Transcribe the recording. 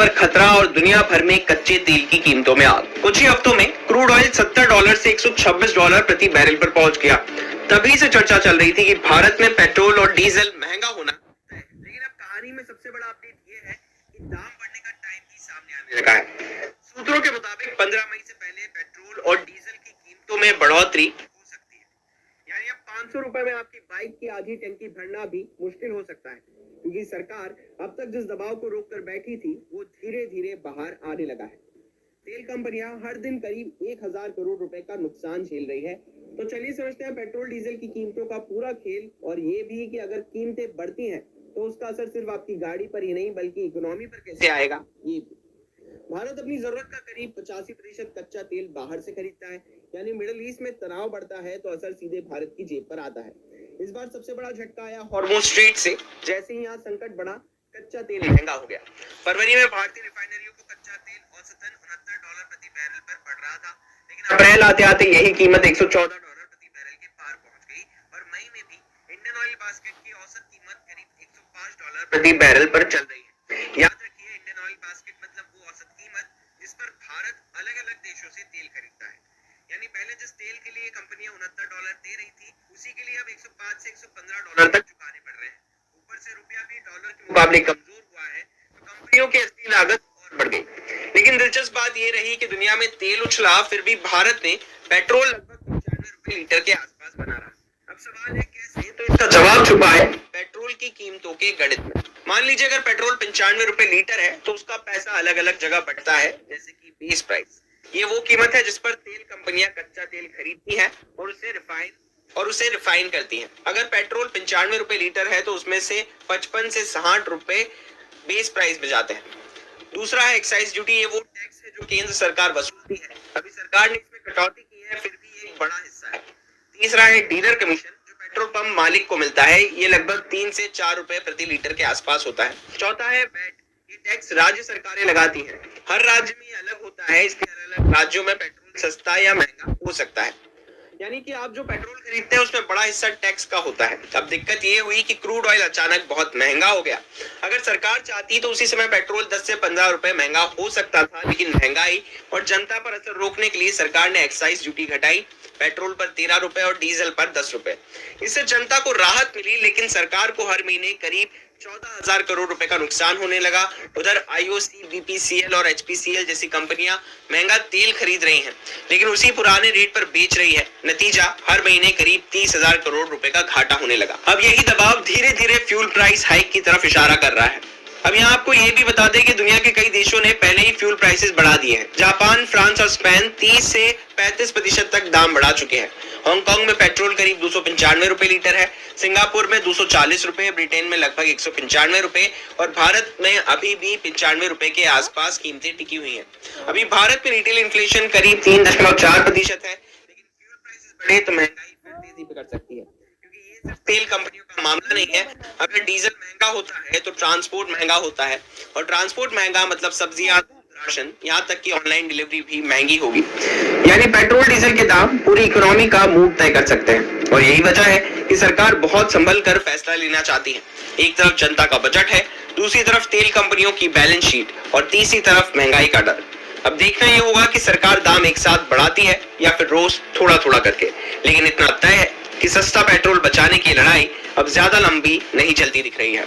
पर खतरा और दुनिया भर में कच्चे तेल की कीमतों में आग। कुछ ही हफ्तों में क्रूड ऑयल $70 से $126 प्रति बैरल पर पहुंच गया। तभी से चर्चा चल रही थी कि भारत में पेट्रोल और डीजल महंगा होना है। लेकिन अब कहानी में सबसे बड़ा अपडेट ये है कि दाम बढ़ने का टाइम भी सामने आने लगा है। सूत्रों के मुताबिक 15 मई से पहले पेट्रोल और डीजल की कीमतों में बढ़ोतरी हो सकती है। यानी अब 500 रुपए में आपकी बाइक की आधी टंकी भरना भी मुश्किल हो सकता है, क्योंकि सरकार अब तक जिस दबाव को रोककर बैठी थी वो धीरे धीरे बाहर आने लगा है। तेल कंपनियां हर दिन करीब 1000 करोड़ रुपए का नुकसान झेल रही है। तो चलिए समझते हैं पेट्रोल डीजल की कीमतों का पूरा खेल, और ये भी कि अगर कीमतें बढ़ती हैं तो उसका असर सिर्फ आपकी गाड़ी पर ही नहीं बल्कि इकोनॉमी पर कैसे आएगा। ये भारत अपनी जरूरत का करीब 85% कच्चा तेल बाहर से खरीदता है। यानी मिडिल ईस्ट में तनाव बढ़ता है तो असर सीधे भारत की जेब पर आता है। इस बार सबसे बड़ा झटका आया हॉर्मुज़ स्ट्रेट से। जैसे ही यहाँ संकट बढ़ा, कच्चा तेल महंगा हो गया। फरवरी में भारतीय रिफाइनरियों को कच्चा तेल औसतन $69 प्रति बैरल पर पड़ रहा था, लेकिन अप्रैल आते आते यही कीमत $114 प्रति बैरल के पार पहुंच गई। और मई में भी इंडियन ऑयल बास्केट की औसत कीमत करीब $105 प्रति बैरल पर चल रही है। याद रखिए, इंडियन ऑयल बास्केट मतलब वो औसत कीमत जिस पर भारत अलग अलग देशों से तेल खरीदता है। यानी पहले जिस तेल के लिए कंपनियां $69 दे रही थी, उसी के लिए अब $105 से $115 तक चुकाने पड़ रहे हैं। ऊपर से रुपया भी डॉलर के मुकाबले कमजोर हुआ है, तो कंपनियों की असली लागत और बढ़ गई। लेकिन दिलचस्प बात यह रही कि दुनिया में तेल उछला, फिर भी भारत में पेट्रोल लगभग ₹95 लीटर के आसपास बना रहा। अब सवाल है कैसे, तो इसका जवाब छुपा है पेट्रोल की कीमतों के गणित में। मान लीजिए अगर पेट्रोल ₹95 लीटर है तो उसका पैसा अलग अलग जगह बंटता है, जैसे कि बेस प्राइस। ये वो कीमत है जिस पर तेल कंपनियां कच्चा तेल खरीदती हैं और उसे रिफाइन करती हैं। अगर पेट्रोल ₹95 लीटर है तो उसमें से 55 से 60 रुपए बेस प्राइस में जाते हैं। दूसरा है एक्साइज ड्यूटी। ये वो टैक्स है जो केंद्र सरकार वसूलती है। अभी सरकार ने इसमें कटौती की है, फिर भी एक बड़ा हिस्सा है। तीसरा है डीलर कमीशन, जो पेट्रोल पंप मालिक को मिलता है। ये लगभग 3 से 4 रुपए प्रति लीटर के आसपास होता है। चौथा है वैट। ये टैक्स राज्य सरकारें लगाती हैं। हर राज्य में अलग होता है, इसलिए अलग अलग राज्यों में पेट्रोल सस्ता या महंगा हो सकता है। यानी कि आप जो पेट्रोल खरीदते हैं उसमें बड़ा हिस्सा टैक्स का होता है। अब दिक्कत ये हुई कि क्रूड ऑयल अचानक बहुत महंगा हो गया। अगर सरकार चाहती तो उसी समय पेट्रोल 10 से 15 रुपए महंगा हो सकता था, लेकिन महंगाई और जनता पर असर रोकने के लिए सरकार ने एक्साइज ड्यूटी घटाई। पेट्रोल पर 13 रुपए और डीजल पर 10 रुपए। इससे जनता को राहत मिली, लेकिन सरकार को हर महीने करीब 14,000 करोड़ रुपए का नुकसान होने लगा। उधर आईओसी, बीपीसीएल और एचपीसीएल जैसी कंपनियां महंगा तेल खरीद रही हैं, लेकिन उसी पुराने रेट पर बेच रही है। नतीजा, हर महीने करीब 30,000 करोड़ रुपए का घाटा होने लगा। अब यही दबाव धीरे धीरे फ्यूल प्राइस हाइक की तरफ इशारा कर रहा है। अब यहाँ आपको ये भी बता दें कि दुनिया के कई देशों ने पहले ही फ्यूल प्राइसेस बढ़ा दिए हैं। जापान, फ्रांस और स्पेन 30 से 35% तक दाम बढ़ा चुके हैं। हांगकांग में पेट्रोल करीब ₹295 लीटर है, सिंगापुर में 240 रुपए, ब्रिटेन में लगभग 195 रुपए और भारत में अभी भी 95 रुपए के आसपास कीमतें टिकी हुई हैं। अभी भारत में रिटेल इन्फ्लेशन करीब 3.4% है, लेकिन फ्यूल प्राइसेस बढ़े तो महंगाई फिर तेजी पकड़ सकती है, क्योंकि ये सिर्फ तेल कंपनियों का मामला नहीं है। अगर डीजल महंगा होता है तो ट्रांसपोर्ट महंगा होता है, और ट्रांसपोर्ट महंगा मतलब सब्जियां, राशन, यहाँ तक कि ऑनलाइन डिलीवरी भी महंगी होगी। यानी पेट्रोल डीजल के दाम पूरी इकोनॉमी का मूड तय कर सकते हैं, और यही वजह है कि सरकार बहुत संभल कर फैसला लेना चाहती है। एक तरफ जनता का बजट है, दूसरी तरफ तेल कंपनियों की बैलेंस शीट, और तीसरी तरफ महंगाई का डर। अब देखना ये होगा कि सरकार दाम एक साथ बढ़ाती है या फिर रोज थोड़ा थोड़ा करके। लेकिन इतना तय है कि सस्ता पेट्रोल बचाने की लड़ाई अब ज्यादा लंबी नहीं चलती दिख रही है।